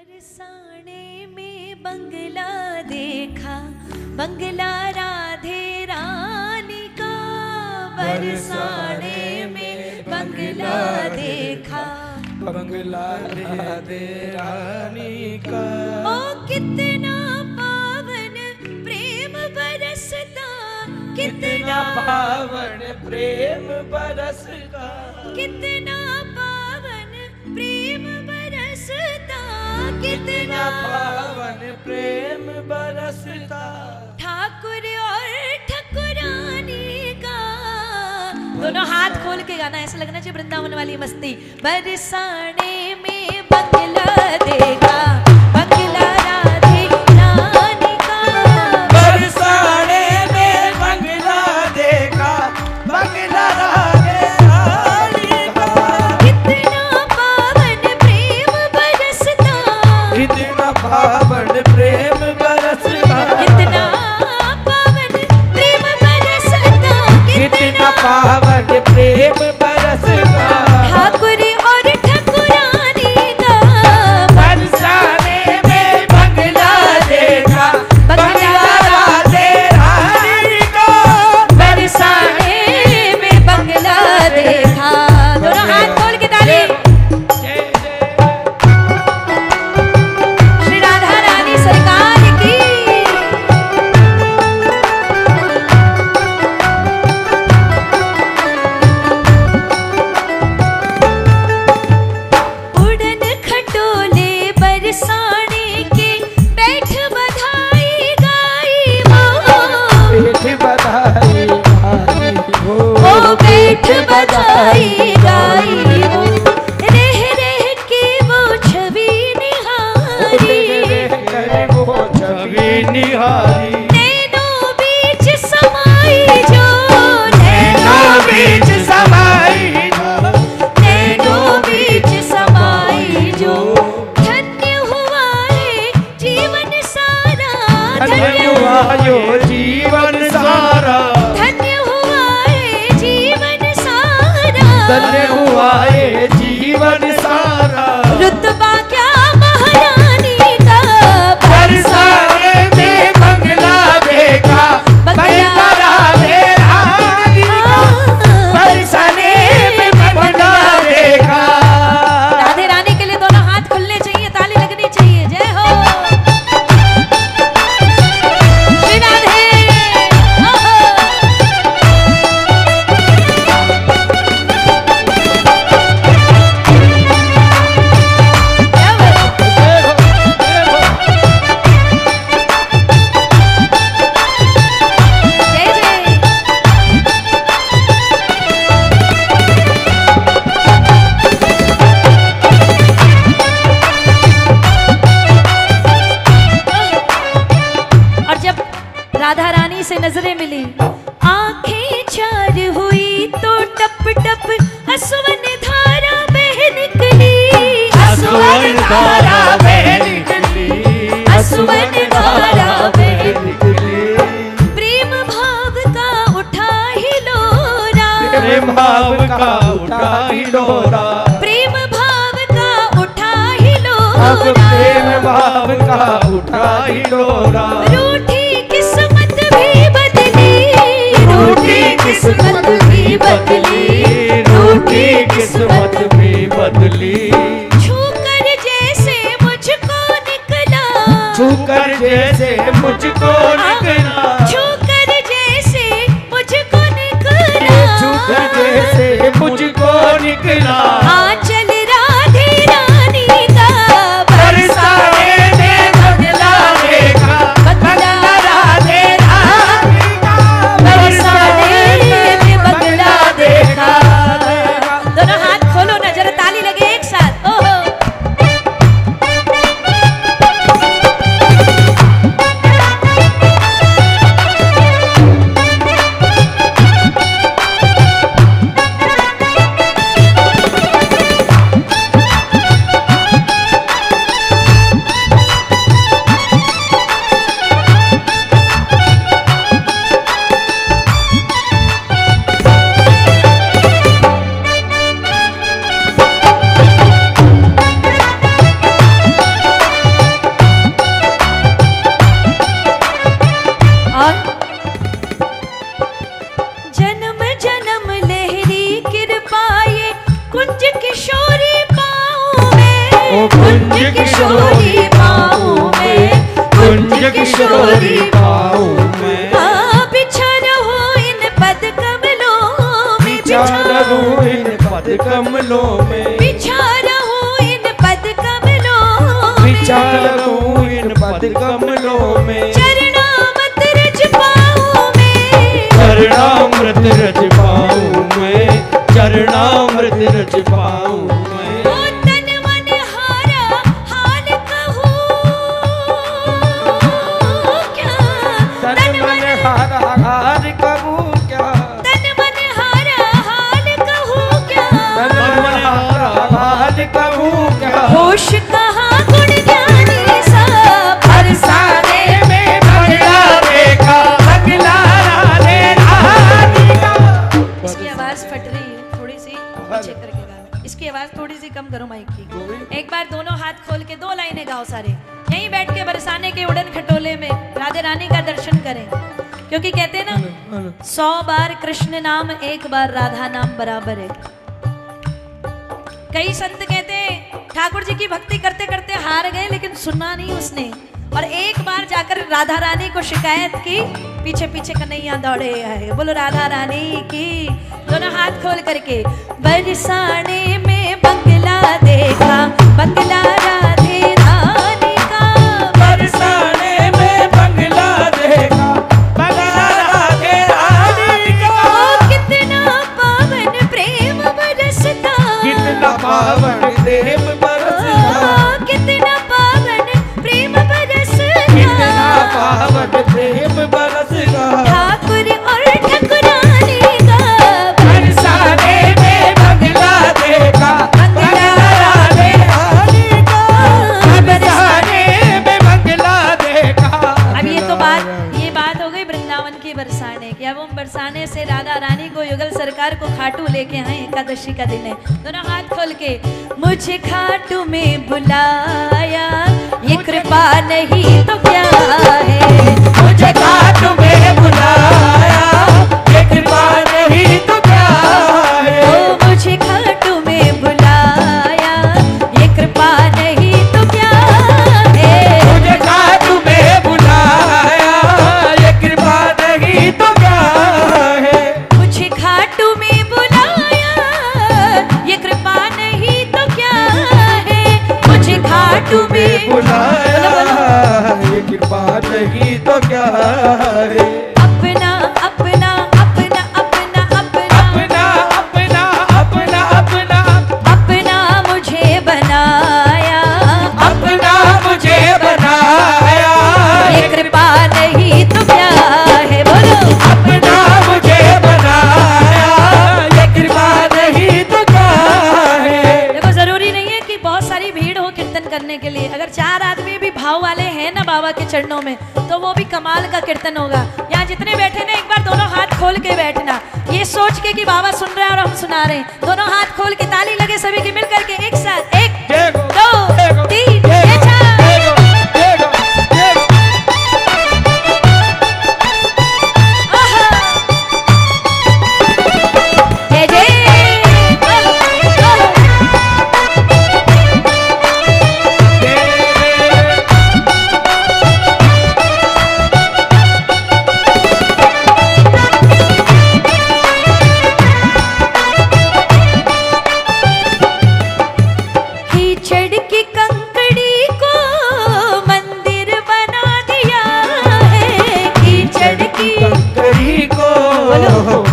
बरसाने में बंगला देखा, बंगला राधे रानी का। बरसाने में बंगला देखा, बंगला राधे रानी का। ओ कितना पावन प्रेम बरसता, कितना पावन प्रेम बरसता, कितना पावन प्रेम बरसता, कितना पावन प्रेम बरसता। ठाकुर और ठकुरानी का। दोनों हाथ खोल के गाना, ऐसा लगना चाहिए वृंदावन वाली मस्ती। बरसाने में बंगला देगा, बंगला राधे रानी का। बरसाने में बंगला देखा, बंगला राधे रानी का। कितना पावन प्रेम बरसता, कितना पावन प्रेम बरसता, कितना पावन प्रेम बरसता, कितना पावन प्रेम बरसता। ठाकुर और ठकुरानी का। बरसाने में बंगला देखा, बंगला राधे रानी का। बरसाने में बंगला देखा। दोनों हाथ खोल के ताली। जय जय श्री राधा रानी सरकार की। उड़न खटोले बरसाने के, बैठ बधाई गाई वो। बैठ बधाई गाई हो, ओ बैठ बधाई गाई वो। रह रह के वो छवि निहारी, वो छवि निहारी। नैनों बीच समाई जो, नैनों बीच समाई जो, नैनों बीच समाई जो। धन्य हुआ है जीवन सारा, धन्य हुआ यो जीवन सारा। धन्य हुआ है जीवन सारा। धन्य हुआ ये जीवन सारा। रुतबा क्या महारानी का। बरसाने में बंगला देखा, बंगला राधे रानी का। बरसाने में बंगला देखा। राधे रानी के लिए दोनों हाथ खुलने चाहिए, ताली लगनी चाहिए। जय हो श्री राधे। ओहो। क्या बात है? जय जय। और जब राधा रानी से नजरें मिली, आंखें चार हुई तो टप टप असवन धारा बह निकली। असुवन धारा बह निकली, असुवन धारा बह निकली। प्रेम भाव का उठा ही लोरा, प्रेम भाव का उठा ही डोरा। प्रेम भाव का उठा ही अब लोरा। प्रेम भाव का उठा ही डोरा। रूठी किस्मत भी बदली, रूठी किस्मत भी बदली, रूठी किस्मत भी बदली। छूकर जैसे मुझको निकला, छूकर जैसे मुझको निकला, छूकर जैसे मुझको निकला। छूकर जैसे मुझको निकला। आंचल राधे रानी का। बरसाने में बंगला देखा, बंगला राधे रानी का। बरसाने में बंगला देखा। दोनों हाथ खोलो ना, जरा ताली लगे एक साथ। ओहो। किशोरी पाऊं मैं, कुंज किशोरी पाऊं मैं। बिछा रहूं इन पद कमलों में, बिछा रहूं इन पद कमलों में, बिछा रहूं इन पद कमलों में, बिछा रहूं इन पद कमलों में। चरणामृत रज पाऊं मैं, चरणामृत रज पाऊं मैं, चरणामृत रज पाऊं मैं। ओ तन मन हारा हाल कहूं क्या, तन मन हारा हार कहूं क्या, तन मन हारा हाल कहूं क्या, तन मन हारा हाल कहूं क्या। होश कहाँ गुण ज्ञानी सा बरसाने में बंगला देखा, बंगला राधे रानी का। इसकी आवाज फट रही है थोड़ी सी, पीछे करके गाओ। इसकी आवाज थोड़ी सी कम करो माइक की। एक बार दोनों हाथ खोल के 2 लाइनें गाओ सारे, यहीं बैठ के बरसाने के उड़न खटोले में राधे रानी का दर्शन करें, क्योंकि कहते हैं ना 100 बार कृष्ण नाम 1 बार राधा नाम बराबर है। कई संत कहते हैं ठाकुर जी की भक्ति करते करते हार गए, लेकिन सुना नहीं उसने, और एक बार जाकर राधा रानी को शिकायत की, पीछे पीछे कन्हैया दौड़े आए। बोलो राधा रानी की। दोनों हाथ खोल करके, बरसाने में बंगला देखा, बंगला राधे रानी का। बरसाने में बंगला देखा, बंगला राधे रानी का। ओ कितना पावन प्रेम बरसता, कितना पावन प्रेम बरसता, कितना पावन प्रेम बरसता, कितना पावन प्रेम बरसता। ठाकुर और ठाकुरानी का। बरसाने में बंगला देखा, बंगला राधे रानी का। बरसाने में बंगला देखा। अब ये बात हो गई वृंदावन की बरसाने की। अब हम बरसाने से राधा रानी को युगल सरकार को खाटू लेके आए, एकादशी का दिन है। दोनों हाथ खोल के, मुझे खाटू में बुलाया, ये कृपा नहीं तो क्या है, मुझे खाटू में बुलाया, ये कृपा नहीं तो क्या है। ओ मुझे खाटू में बुलाया, ये कृपा नहीं तो क्या है, मुझे खाटू में बुलाया, ये कृपा नहीं तो क्या है। मुझे खाटू में बुलाया, ये कृपा नहीं तो क्या है, मुझे खाटू में बुलाया, ये कृपा नहीं तो क्या है। अपना अपना अपना अपना अपना अपना अपना अपना अपना अपना मुझे बनाया, अपना मुझे बनाया, ये कृपा नहीं तो क्या है। बोलो अपना मुझे बनाया, ये कृपा नहीं तो क्या है। देखो, जरूरी नहीं है कि बहुत सारी भीड़ हो कीर्तन करने के लिए। अगर 4 आदमी भी भाव वाले हैं ना बाबा के चरणों में, तो वो भी कमाल का कीर्तन होगा। यहाँ जितने बैठे ना, एक बार दोनों हाथ खोल के बैठना, ये सोच के कि बाबा सुन रहे हैं और हम सुना रहे हैं। दोनों हाथ खोल के ताली लगे सभी की मिल करके एक साथ, 1 देखो, 2 देखो, 3 देखो, 4। देखो, देखो, देखो। आहा। जय जय। कीचड़ की कंकड़ी को मंदिर बना दिया है, कीचड़ की कंकरी को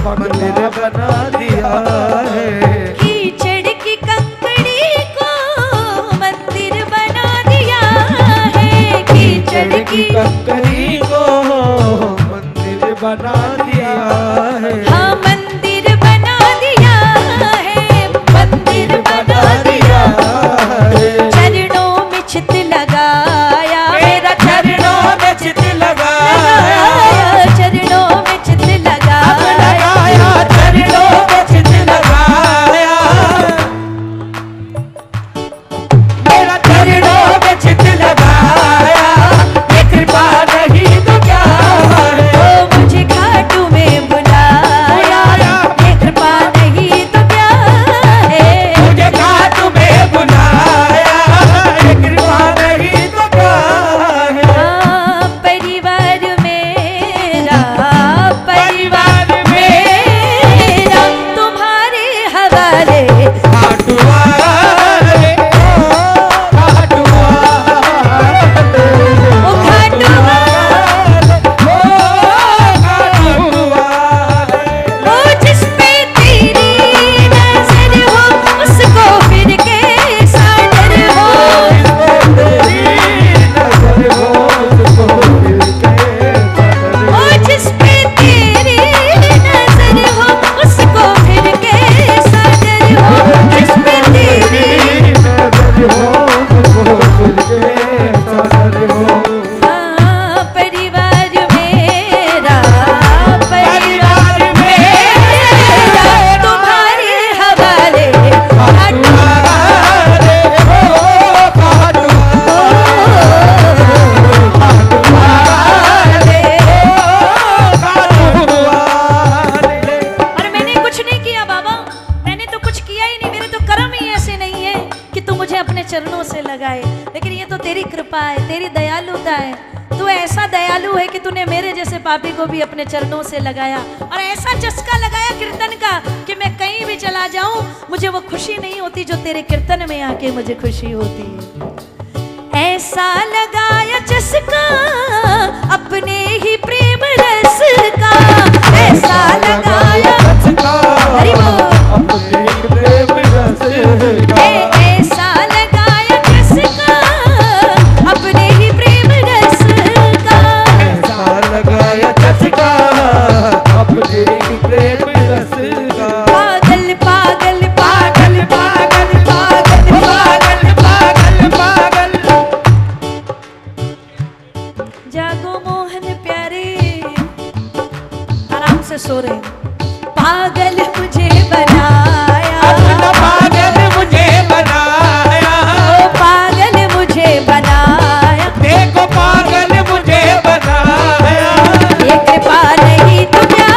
मंदिर बना दिया है। कीचड़ की कंकड़ी को मंदिर बना दिया है, कीचड़ की कंकरी को मंदिर बना दिया है। हाँ मंदिर बना दिया है, मंदिर बना दिया है। चरणों में चित लगाया, मेरा चरणों में चित लगाया, चरणों में चित अब लगाया, चरणों में चित लगाया। मेरा चरणों में चित लगाया, ये कृपा नहीं तो तेरी कृपा है, तेरी दयालुता है। तू ऐसा दयालु है कि तूने मेरे जैसे पापी को भी अपने चरणों से लगाया, और ऐसा चस्का लगाया कीर्तन का कि मैं कहीं भी चला जाऊं मुझे वो खुशी नहीं होती जो तेरे कीर्तन में आके मुझे खुशी होती है। ऐसा लगाया चस्का अपने ही प्रेम रस का, ऐसा लगाया हरि बोल। अपने प्रेम रस का, ऐसा लगाया चस्का अपने ही प्रेम रस का, ऐसा लगाया चस्का अपने प्रेम रस का। पागल पागल पागल पागल पागल पागल पागल पागल, जागो मोहन प्यारे, आराम से सो रहे। पागल मुझे बनाया, अपना पागल मुझे बनाया, ओ पागल मुझे बनाया, देखो पागल मुझे बनाया। ये कृपा नहीं तो क्या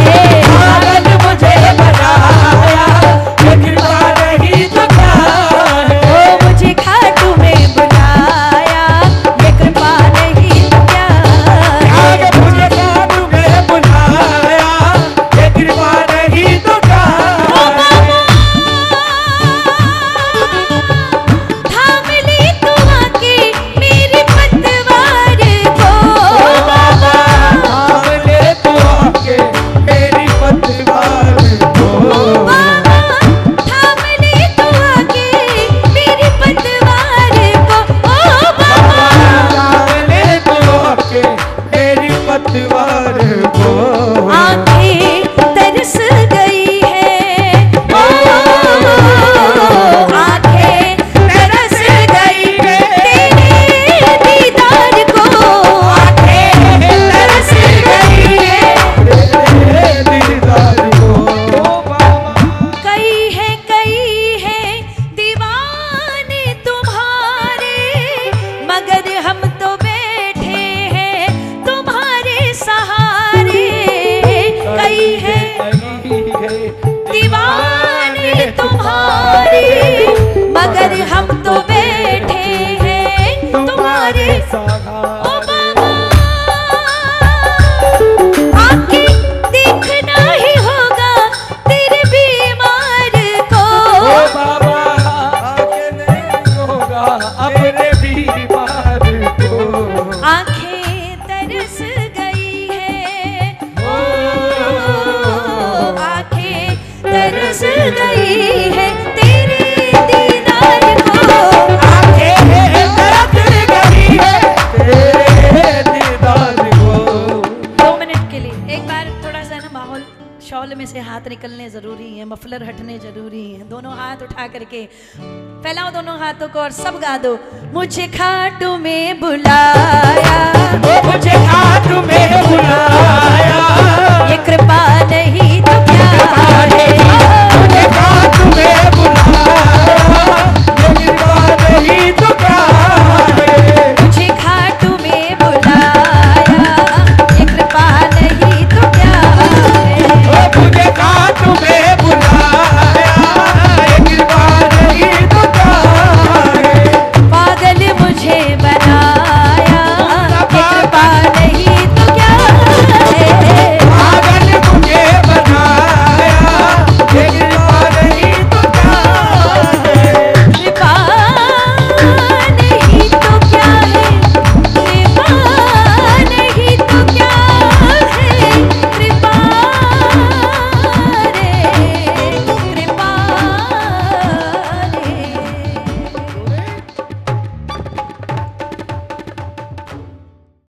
है। पागल मुझे बनाया, ये कृपा नहीं तो क्या है। ओ मुझे खाटू में बुलाया, ये कृपा नहीं तो क्या है। आगे मुझे काबू में बुलाया, ये कृपा नहीं तो क्या ओ है। बाबा, थाम ली तू आके मेरी पतवार को, ओ बाबा थाम ले तू आके मेरी पतवार को। बाबा थाम ली तू आके मेरी पतवार को, ओ बाबा थाम ले तू आके मेरी पतवार को। आंखें तरस गई है, ओ आंखें तरस गई है तेरे दीदार को, आंखें तरस गई है। तेरे दीदार को। ओ बाबा कई है दीवाने तुम्हारे, मगर हम तो बैठे हैं तुम्हारे सहारे। कई है दीवाने तुम्हारे, मगर हम तो बैठे हैं तुम्हारे। ओ बाबा आके देखना ही होगा तेरे बीमार को, ओ बाबा आगे नहीं होगा अपने बीमार को। आंखें तरस गई है, ओ आंखें तरस गई है तेरे दीदार को। आंखें तरस गई है तेरे दीदार को। 2 मिनट के लिए एक बार थोड़ा सा ना माहौल, शॉल में से हाथ निकलने जरूरी है, मफलर हटने जरूरी है। दोनों हाथ उठा करके फैलाओ दोनों हाथों को और सब गा दो। मुझे खाटू में बुलाया, मुझे खाटू में बुलाया, ये कृपा नहीं तो क्या